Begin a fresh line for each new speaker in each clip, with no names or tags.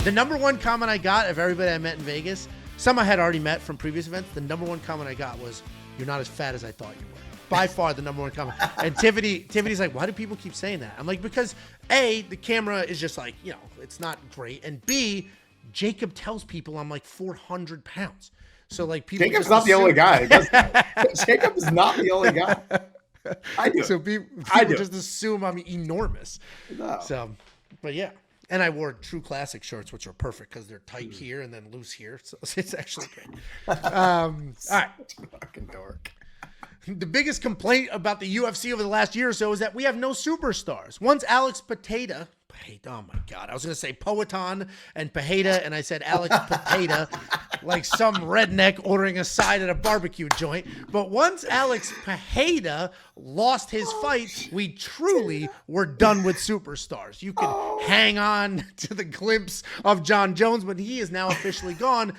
The number one comment I got of everybody I met in Vegas, some I had already met from previous events, the number one comment I got was, "You're not as fat as I thought you were." By far the number one comment. And Tiffany's like, "Why do people keep saying that?" I'm like, because A, the camera is just like, it's not great. And B, Jacob tells people I'm like 400 pounds. So like people
Jacob's not the only guy. Jacob is not the only guy. I do.
So people just assume I'm enormous. No. So, but yeah. And I wore True Classic shorts, which are perfect because they're tight here and then loose here. So it's actually great. All right.
Fucking dork.
The biggest complaint about the UFC over the last year or so is that we have no superstars. Once Alex Pereira, oh my God, I was going to say Poatan and Pereira, and I said Alex Pereira, like some redneck ordering a side at a barbecue joint. But once Alex Pereira lost his fight, we truly were done with superstars. You can hang on to the glimpse of John Jones, but he is now officially gone.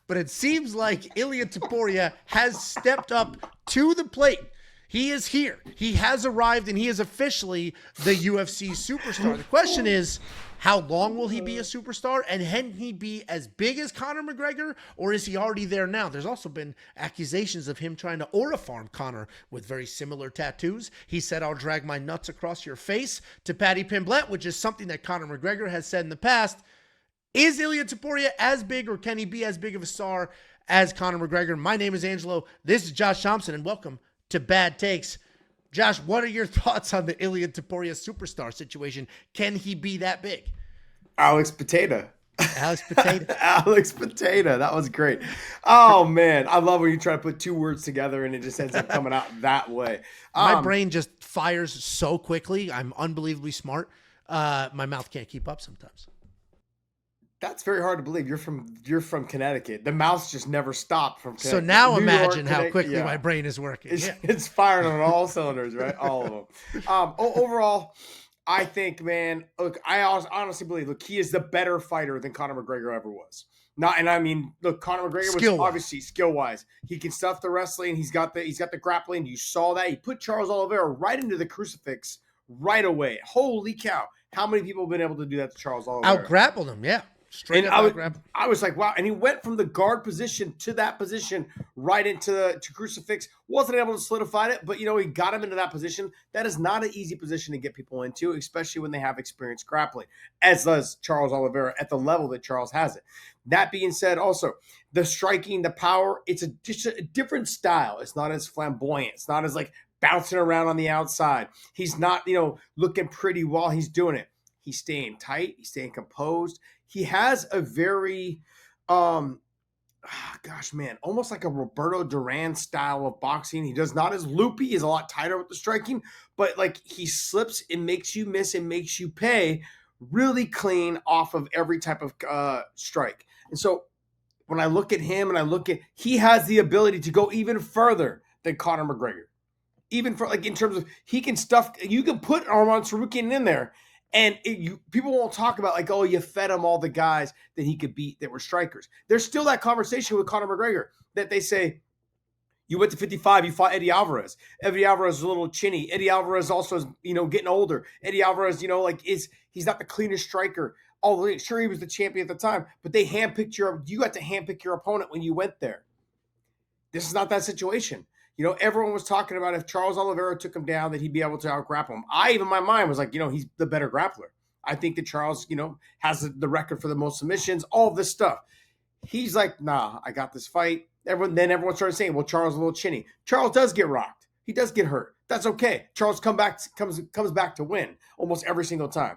But it seems like Ilia Topuria has stepped up to the plate. He is here. He has arrived, and he is officially the UFC superstar. The question is, how long will he be a superstar? And can he be as big as Conor McGregor, or is he already there now? There's also been accusations of him trying to aura farm Conor with very similar tattoos. He said, "I'll drag my nuts across your face" to Paddy Pimblett, which is something that Conor McGregor has said in the past. Is Ilia Topuria as big, or can he be as big of a star as Conor McGregor? My name is Angelo. This is Josh Thompson, and welcome to Bad Takes. Josh, what are your thoughts on the Ilia Topuria superstar situation? Can he be that big?
Alex Potato.
Alex Potato.
Alex Potato. That was great. Oh, man. I love when you try to put two words together and it just ends up coming out that way.
My brain just fires so quickly. I'm unbelievably smart. My mouth can't keep up sometimes.
That's very hard to believe. You're from Connecticut. The mouths just never stop from Connecticut.
So now imagine how quickly my brain is working.
It's firing on all cylinders, right? All of them. Overall, I think, man, look, I honestly believe, look, he is the better fighter than Conor McGregor ever was. Look, Conor McGregor was obviously skill-wise. He can stuff the wrestling. He's got the grappling. You saw that. He put Charles Oliveira right into the crucifix right away. Holy cow. How many people have been able to do that to Charles Oliveira?
Out-grappled him, yeah.
I was like, wow. And he went from the guard position to that position right into crucifix. Wasn't able to solidify it, but, he got him into that position. That is not an easy position to get people into, especially when they have experience grappling, as does Charles Oliveira at the level that Charles has it. That being said, also, the striking, the power, it's just a different style. It's not as flamboyant. It's not as, like, bouncing around on the outside. He's not, looking pretty while he's doing it. He's staying tight. He's staying composed. He has a very, almost like a Roberto Duran style of boxing. He does not as loopy. He's a lot tighter with the striking, but like he slips and makes you miss and makes you pay really clean off of every type of strike. And so when I look at him he has the ability to go even further than Conor McGregor. Even for in terms of you can put Arman Tsarukyan in there. And people won't talk about like, oh, you fed him all the guys that he could beat that were strikers. There's still that conversation with Conor McGregor that they say, you went to 55, you fought Eddie Alvarez. Eddie Alvarez is a little chinny. Eddie Alvarez also is, getting older. Eddie Alvarez, he's not the cleanest striker. Although sure he was the champion at the time, but you got to handpick your opponent when you went there. This is not that situation. Everyone was talking about if Charles Oliveira took him down, that he'd be able to out-grapple him. My mind was like, he's the better grappler. I think that Charles, has the record for the most submissions, all of this stuff. He's like, nah, I got this fight. Everyone started saying, well, Charles is a little chinny. Charles does get rocked. He does get hurt. That's okay. Charles comes back to win almost every single time.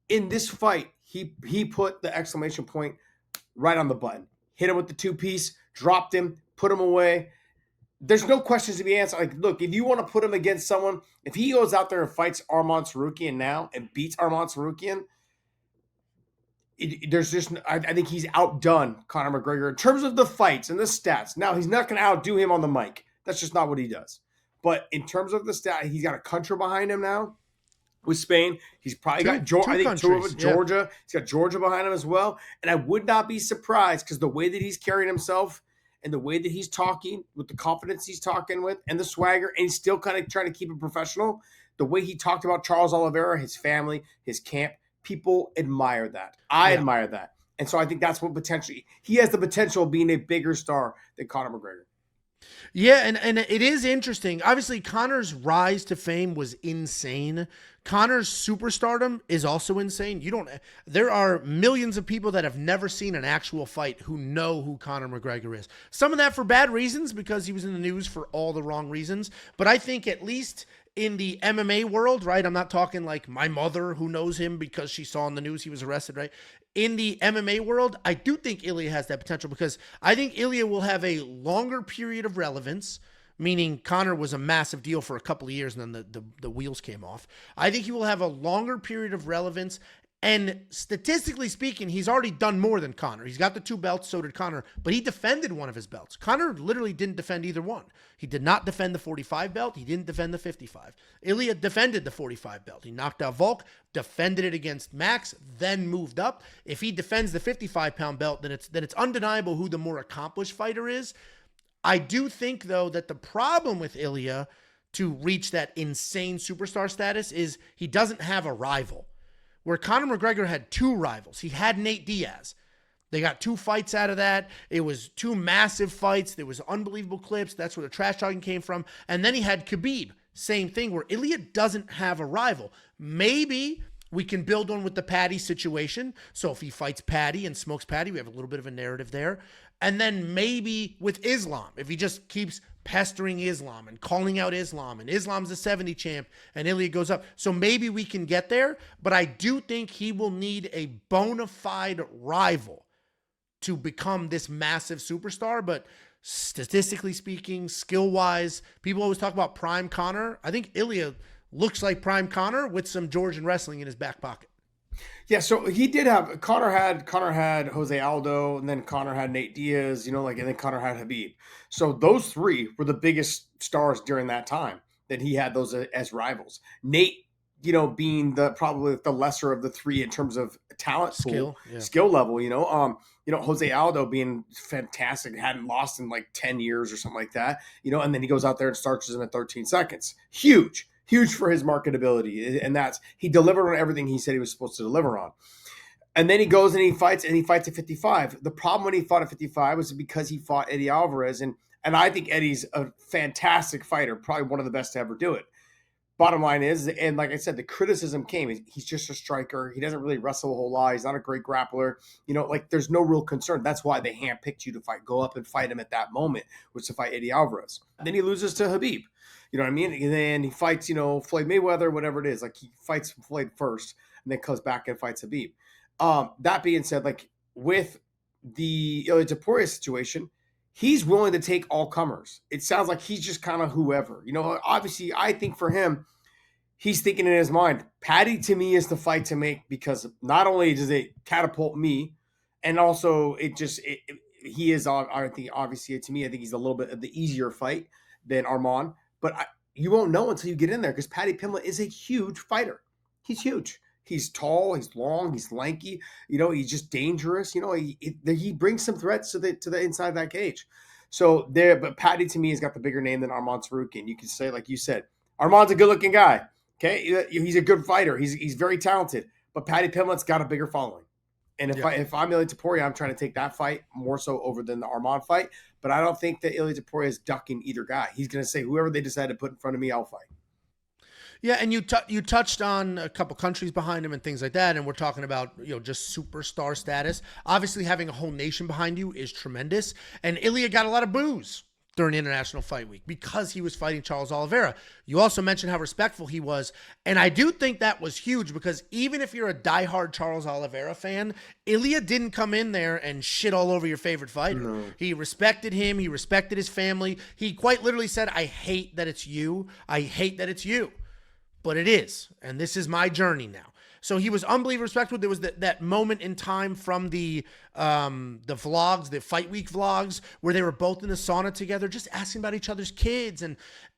In this fight, he put the exclamation point right on the button. Hit him with the two-piece, dropped him, put him away. There's no questions to be answered. Like, look, if you want to put him against someone, if he goes out there and fights Arman Tsarukyan now and beats Arman Tsarukyan, I think he's outdone Conor McGregor in terms of the fights and the stats. Now, he's not going to outdo him on the mic. That's just not what he does. But in terms of the stat, he's got a country behind him now with Spain. He's probably got two with Georgia. Yeah. He's got Georgia behind him as well. And I would not be surprised because the way that he's carrying himself and the way that he's talking, with the confidence he's talking with, and the swagger, and he's still kind of trying to keep it professional, the way he talked about Charles Oliveira, his family, his camp, people admire that. I admire that. And so I think that's what potentially he has the potential of being a bigger star than Conor McGregor.
Yeah, and it is interesting. Obviously, Conor's rise to fame was insane. Conor's superstardom is also insane. There are millions of people that have never seen an actual fight who know who Conor McGregor is. Some of that for bad reasons because he was in the news for all the wrong reasons. But I think at least in the MMA world, right? I'm not talking like my mother who knows him because she saw in the news he was arrested, right? In the MMA world, I do think Ilia has that potential because I think Ilia will have a longer period of relevance, meaning Conor was a massive deal for a couple of years and then the wheels came off. I think he will have a longer period of relevance. And statistically speaking, he's already done more than Conor. He's got the 2 belts, so did Conor, but he defended one of his belts. Conor literally didn't defend either one. He did not defend the 45 belt. He didn't defend the 55. Ilia defended the 45 belt. He knocked out Volk, defended it against Max, then moved up. If he defends the 55-pound belt, then it's undeniable who the more accomplished fighter is. I do think, though, that the problem with Ilia to reach that insane superstar status is he doesn't have a rival. Where Conor McGregor had 2 rivals. He had Nate Diaz. They got 2 fights out of that. It was 2 massive fights. There was unbelievable clips. That's where the trash talking came from. And then he had Khabib. Same thing, where Ilia doesn't have a rival. Maybe we can build on with the Paddy situation. So if he fights Paddy and smokes Paddy, we have a little bit of a narrative there. And then maybe with Islam, if he just keeps pestering Islam and calling out Islam, and Islam's the 70 champ, and Ilia goes up. So maybe we can get there, but I do think he will need a bona fide rival to become this massive superstar. But statistically speaking, skill-wise, people always talk about prime Conor. I think Ilia looks like prime Conor with some Georgian wrestling in his back pocket.
Yeah, so he did have Conor had Jose Aldo, and then Conor had Nate Diaz, and then Conor had Khabib. So those 3 were the biggest stars during that time that he had those as rivals. Nate, being probably the lesser of the 3 in terms of talent pool, skill level. Jose Aldo being fantastic, hadn't lost in like 10 years or something like that. And then he goes out there and starches him in 13 seconds. Huge for his marketability. And he delivered on everything he said he was supposed to deliver on. And then he goes and he fights at 55. The problem when he fought at 55 was because he fought Eddie Alvarez. And I think Eddie's a fantastic fighter, probably one of the best to ever do it. Bottom line is, and like I said, the criticism came, he's just a striker. He doesn't really wrestle a whole lot. He's not a great grappler. There's no real concern. That's why they handpicked you to fight. Go up and fight him at that moment, which to fight Eddie Alvarez. Then he loses to Khabib. You know what I mean? And then he fights, Floyd Mayweather, whatever it is. Like he fights Floyd first and then comes back and fights Khabib. That being said, like with the Ilia Topuria situation, he's willing to take all comers. It sounds like he's just kind of whoever. Obviously, I think for him, he's thinking in his mind, Paddy to me is the fight to make because not only does it catapult me, and also he is, I think, obviously to me, I think he's a little bit of the easier fight than Arman. But you won't know until you get in there because Paddy Pimblett is a huge fighter. He's huge. He's tall. He's long. He's lanky. He's just dangerous. He brings some threats to the inside of that cage. So but Paddy to me has got the bigger name than Arman Tsarukyan. You can say, like you said, Arman's a good-looking guy. Okay, he's a good fighter. He's very talented. But Paddy Pimblett's got a bigger following. And if I'm Ilia Topuria, I'm trying to take that fight more so over than the Arman fight. But I don't think that Ilia Topuria is ducking either guy. He's going to say, whoever they decide to put in front of me, I'll fight.
Yeah, and you touched on a couple countries behind him and things like that, and we're talking about just superstar status. Obviously, having a whole nation behind you is tremendous, and Ilia got a lot of boos during International Fight Week because he was fighting Charles Oliveira. You also mentioned how respectful he was, and I do think that was huge because even if you're a diehard Charles Oliveira fan, Ilia didn't come in there and shit all over your favorite fighter. No. He respected him. He respected his family. He quite literally said, I hate that it's you. I hate that it's you. But it is, and this is my journey now. So he was unbelievably respectful. There was that moment in time from the vlogs, the Fight Week vlogs, where they were both in the sauna together, just asking about each other's kids.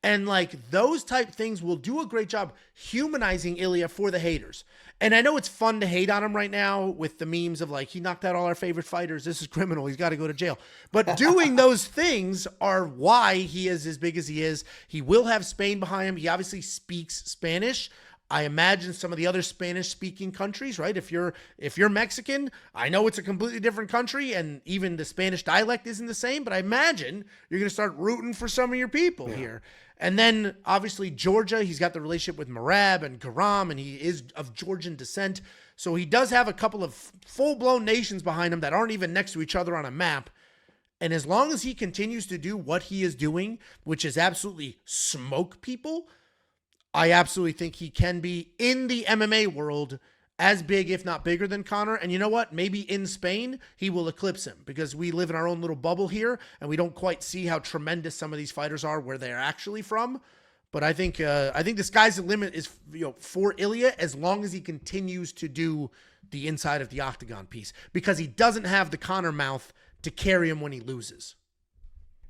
And like those type things will do a great job humanizing Ilia for the haters. And I know it's fun to hate on him right now with the memes of like, he knocked out all our favorite fighters. This is criminal. He's got to go to jail. But doing those things are why he is as big as he is. He will have Spain behind him. He obviously speaks Spanish. I imagine some of the other Spanish-speaking countries, right? If you're Mexican, I know it's a completely different country, and even the Spanish dialect isn't the same. But I imagine you're going to start rooting for some of your people here. And then obviously Georgia, he's got the relationship with Marab and Garam, and he is of Georgian descent, so he does have a couple of full-blown nations behind him that aren't even next to each other on a map. And as long as he continues to do what he is doing, which is absolutely smoke people, I absolutely think he can be in the MMA world as big, if not bigger than Conor. And you know what? Maybe in Spain, he will eclipse him because we live in our own little bubble here and we don't quite see how tremendous some of these fighters are where they're actually from. But I think the sky's the limit is, for Ilia, as long as he continues to do the inside of the octagon piece, because he doesn't have the Conor mouth to carry him when he loses.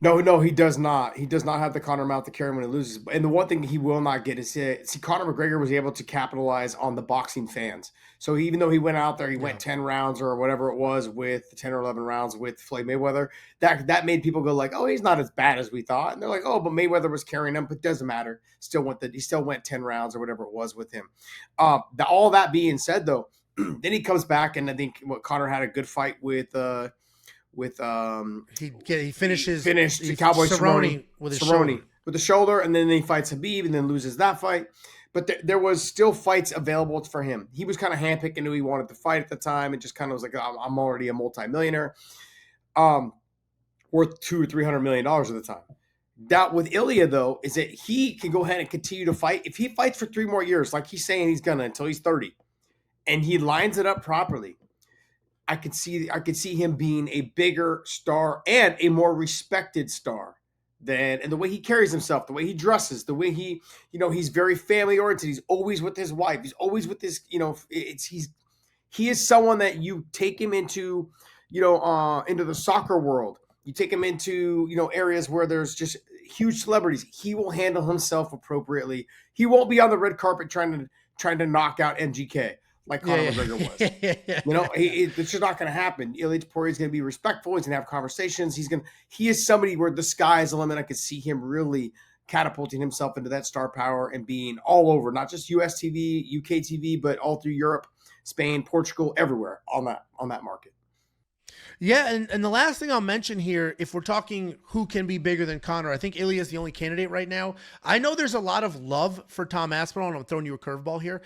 No, he does not. He does not have the Conor mouth to carry him when he loses. And the one thing he will not get is, Conor McGregor was able to capitalize on the boxing fans. So even though he went out there, he went 10 rounds or whatever it was with 10 or 11 rounds with Floyd Mayweather. That made people go like, oh, he's not as bad as we thought. And they're like, oh, but Mayweather was carrying him, but it doesn't matter. He still went 10 rounds or whatever it was with him. All that being said, though, then he comes back, and I think Conor had a good fight with
he finished
the Cowboy
Cerrone with his shoulder.
With the shoulder, and then he fights Habib and then loses that fight. But there was still fights available for him. He was kind of handpicking who he wanted to fight at the time, and just kind of was like, I'm already a multimillionaire, worth $200 or $300 million at the time. That with Ilia, though, is that he can go ahead and continue to fight. If he fights for 3 more years, like he's saying he's gonna until he's 30, and he lines it up properly, I could see him being a bigger star and a more respected star and the way he carries himself, the way he dresses, the way he's very family oriented. He's always with his wife. He's always with his, he is someone that you take him into, into the soccer world. You take him into, areas where there's just huge celebrities. He will handle himself appropriately. He won't be on the red carpet trying to knock out MGK. Like Conor McGregor was. It's just not going to happen. Ilia Topuria is going to be respectful. He's going to have conversations. He is somebody where the sky is the limit. I could see him really catapulting himself into that star power and being all over, not just US TV, UK TV, but all through Europe, Spain, Portugal, everywhere on that market.
Yeah, and the last thing I'll mention here, if we're talking who can be bigger than Conor, I think Ilia is the only candidate right now. I know there's a lot of love for Tom Aspinall, and I'm throwing you a curveball here.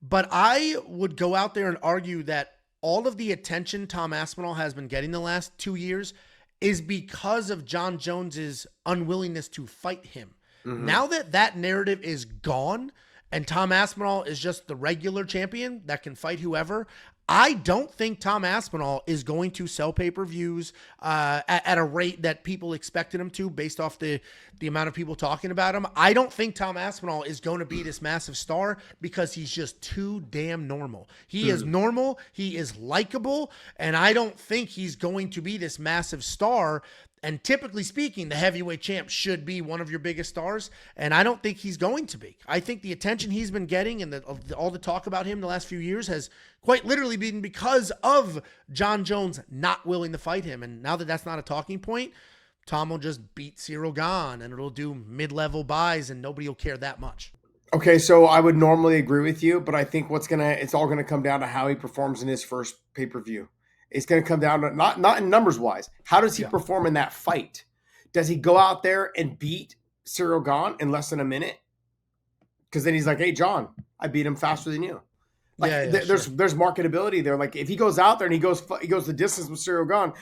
But I would go out there and argue that all of the attention Tom Aspinall has been getting the last 2 years is because of Jon Jones's unwillingness to fight him. Mm-hmm. Now that narrative is gone and Tom Aspinall is just the regular champion that can fight whoever, I don't think Tom Aspinall is going to sell pay-per-views at a rate that people expected him to based off the amount of people talking about him. I don't think Tom Aspinall is going to be this massive star because he's just too damn normal. He is normal. He is likable. And I don't think he's going to be this massive star. And typically speaking, the heavyweight champ should be one of your biggest stars, and I don't think he's going to be. I think the attention he's been getting and all the talk about him the last few years has quite literally been because of Jon Jones not willing to fight him. And now that that's not a talking point, Tom will just beat Cyril Gane, and it'll do mid-level buys, and nobody will care that much.
Okay, so I would normally agree with you, but I think it's all gonna come down to how he performs in his first pay-per-view. It's going to come down to not in numbers wise. How does he perform in that fight? Does he go out there and beat Cyril Gane in less than a minute? Because then he's like, "Hey, John, I beat him faster than you." Like there's marketability there. Like if he goes out there and he goes the distance with Cyril Gane,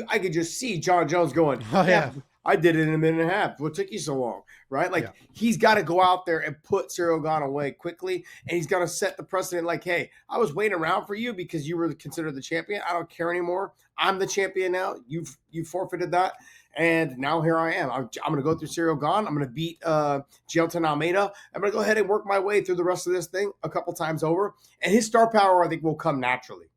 I could just see Jon Jones going,
"Oh yeah,
I did it in a minute and a half. What took you so long?" Right? Like he's got to go out there and put Cyril Gane away quickly, and he's got to set the precedent. Like, hey, I was waiting around for you because you were considered the champion. I don't care anymore. I'm the champion now. You've forfeited that, and now here I am. I'm going to go through Cyril Gane. I'm going to beat Gelton Almeida. I'm going to go ahead and work my way through the rest of this thing a couple times over, and his star power I think will come naturally.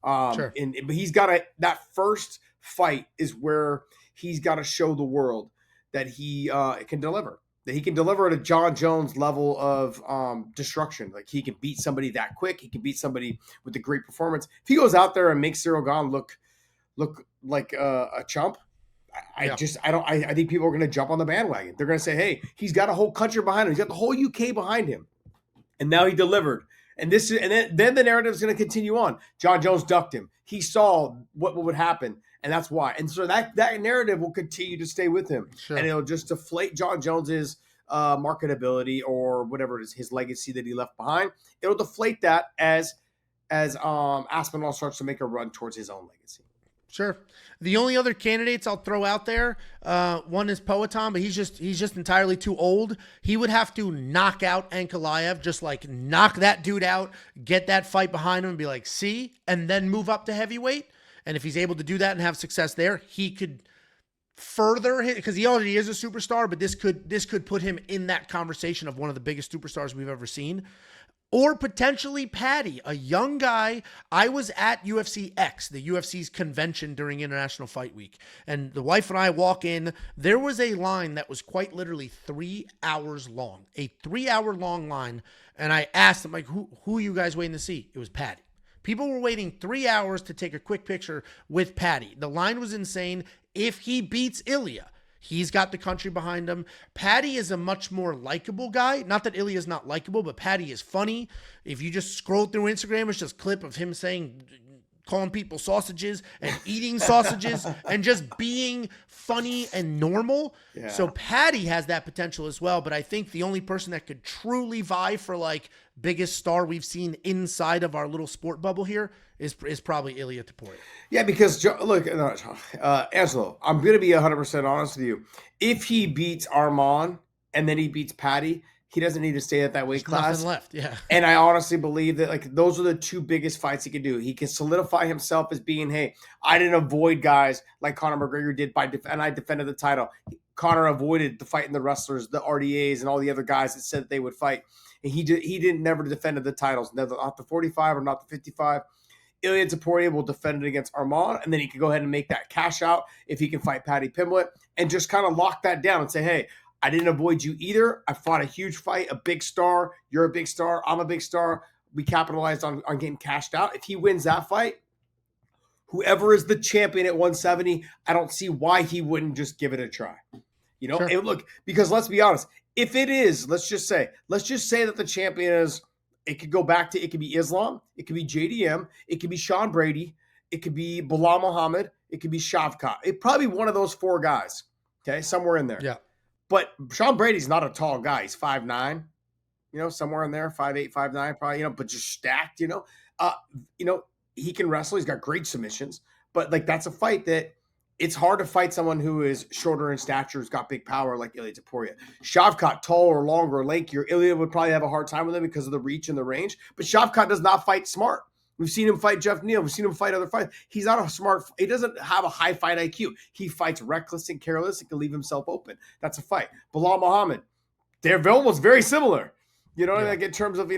Sure. But he's got that first fight is where he's got to show the world that he can deliver. That he can deliver at a Jon Jones level of destruction. Like he can beat somebody that quick. He can beat somebody with a great performance. If he goes out there and makes Cyril Gane look like a chump, I think people are going to jump on the bandwagon. They're going to say, hey, he's got a whole country behind him. He's got the whole UK behind him. And now he delivered. And then the narrative is going to continue on. John Jones ducked him. He saw what would happen, and that's why. And so that narrative will continue to stay with him, and it'll just deflate John Jones's marketability or whatever it is, his legacy that he left behind. It'll deflate that as Aspinall starts to make a run towards his own legacy.
Sure. The only other candidates I'll throw out there, one is Poatan, but he's just entirely too old. He would have to knock out Ankalaev, just like knock that dude out, get that fight behind him and be like, see, and then move up to heavyweight. And if he's able to do that and have success there, he could further hit, because he already is a superstar, but this could put him in that conversation of one of the biggest superstars we've ever seen. Or potentially Paddy, a young guy. I was at UFC X, the UFC's convention during International Fight Week. And the wife and I walk in. There was a line that was quite literally 3 hours long. A 3-hour-long line. And I asked them, like, who are you guys waiting to see? It was Paddy. People were waiting 3 hours to take a quick picture with Paddy. The line was insane. If he beats Ilia, he's got the country behind him. Paddy is a much more likable guy. Not that Ilia is not likable, but Paddy is funny. If you just scroll through Instagram, it's just a clip of him calling people sausages and eating sausages and just being funny and normal. Yeah. So Paddy has that potential as well. But I think the only person that could truly vie for like biggest star we've seen inside of our little sport bubble here is probably Ilia Topuria.
Yeah, because look, Angelo, I'm going to be 100% honest with you. If he beats Arman and then he beats Paddy, he doesn't need to stay at that weight class.
Nothing left, yeah.
And I honestly believe that like those are the two biggest fights he can do. He can solidify himself as being, hey, I didn't avoid guys like Conor McGregor did and I defended the title. Conor avoided the fighting the wrestlers, the RDAs, and all the other guys that said that they would fight. And he never defended the titles, not the 45 or not the 55. Ilia Topuria will defend it against Arman, and then he can go ahead and make that cash out if he can fight Paddy Pimblett and just kind of lock that down and say, hey, I didn't avoid you either. I fought a huge fight, a big star. You're a big star. I'm a big star. We capitalized on getting cashed out. If he wins that fight, whoever is the champion at 170, I don't see why he wouldn't just give it a try. You know, sure. And look, because let's be honest, if it is, let's just say that the champion is, it could go back to, it could be Islam, it could be JDM, it could be Sean Brady, it could be Bilal Muhammad, it could be Shavkat. It probably one of those four guys, okay, somewhere in there.
Yeah.
But Sean Brady's not a tall guy. He's 5'9", somewhere in there, 5'8", 5'9", probably, but just stacked, he can wrestle. He's got great submissions, but like that's a fight that it's hard to fight someone who is shorter in stature, who's got big power like Ilia Topuria. Shavkat, taller, longer, lankier. Ilia would probably have a hard time with him because of the reach and the range, but Shavkat does not fight smart. We've seen him fight Jeff Neal. We've seen him fight other fights. He's not a smart. He doesn't have a high fight IQ. He fights reckless and careless and can leave himself open. That's a fight. Bilal Muhammad, they're almost very similar. Like in terms of,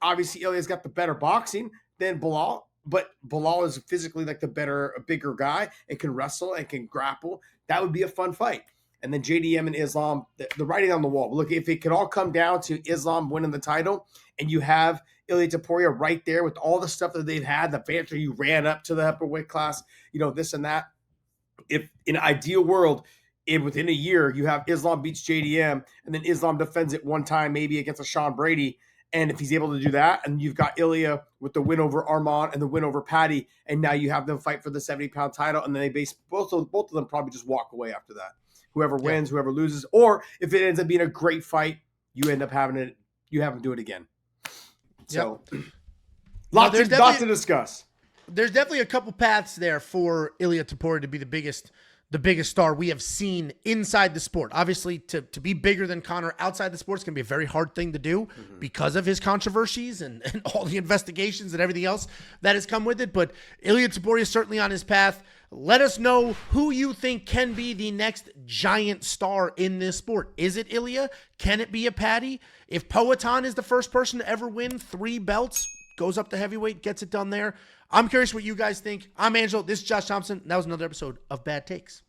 obviously Ilia's got the better boxing than Bilal, but Bilal is physically like a bigger guy and can wrestle and can grapple. That would be a fun fight. And then JDM and Islam, the writing on the wall. But look, if it could all come down to Islam winning the title and you have Ilia Topuria right there with all the stuff that they've had, the banter, you ran up to the upper weight class, this and that. If in an ideal world, within a year, you have Islam beats JDM and then Islam defends it one time, maybe against a Sean Brady. And if he's able to do that, and you've got Ilia with the win over Arman and the win over Paddy, and now you have them fight for the 70-pound title, and then they both of them probably just walk away after that. Whoever wins, whoever loses, or if it ends up being a great fight, you end up having them do it again. So, lots to discuss.
There's definitely a couple paths there for Ilia Topuria to be the biggest star we have seen inside the sport. Obviously, to be bigger than Conor outside the sport is going to be a very hard thing to do because of his controversies and all the investigations and everything else that has come with it. But Ilia Topuria is certainly on his path. Let us know who you think can be the next giant star in this sport. Is it Ilia? Can it be a Paddy? If Poatan is the first person to ever win 3 belts, goes up to heavyweight, gets it done there. I'm curious what you guys think. I'm Angelo. This is Josh Thompson. That was another episode of Bad Takes.